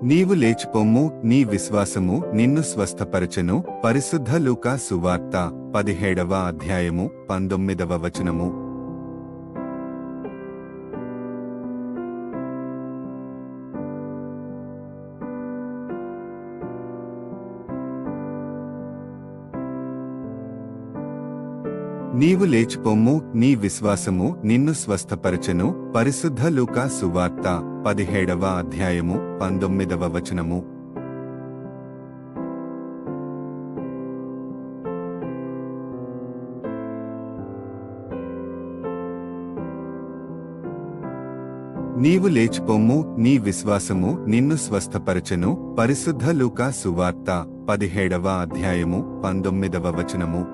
నీవు లేచిపొమ్ము, నీ విశ్వాసము నిన్ను స్వస్థపరచెను. పరిశుద్ధ లూకా సువార్త 17వ అధ్యాయము 19వ వచనము. నీవు లేచిపొమ్ము, నీ విశ్వాసము నిన్ను స్వస్థపరచెను. పరిశుద్ధ లూకా సువార్త 17వ అధ్యాయము 19వ వచనము. నీవు లేచిపొమ్ము, నీ విశ్వాసము నిన్ను స్వస్థపరచెను. పరిశుద్ధ లూకా సువార్త 17వ అధ్యాయము 19వ వచనము.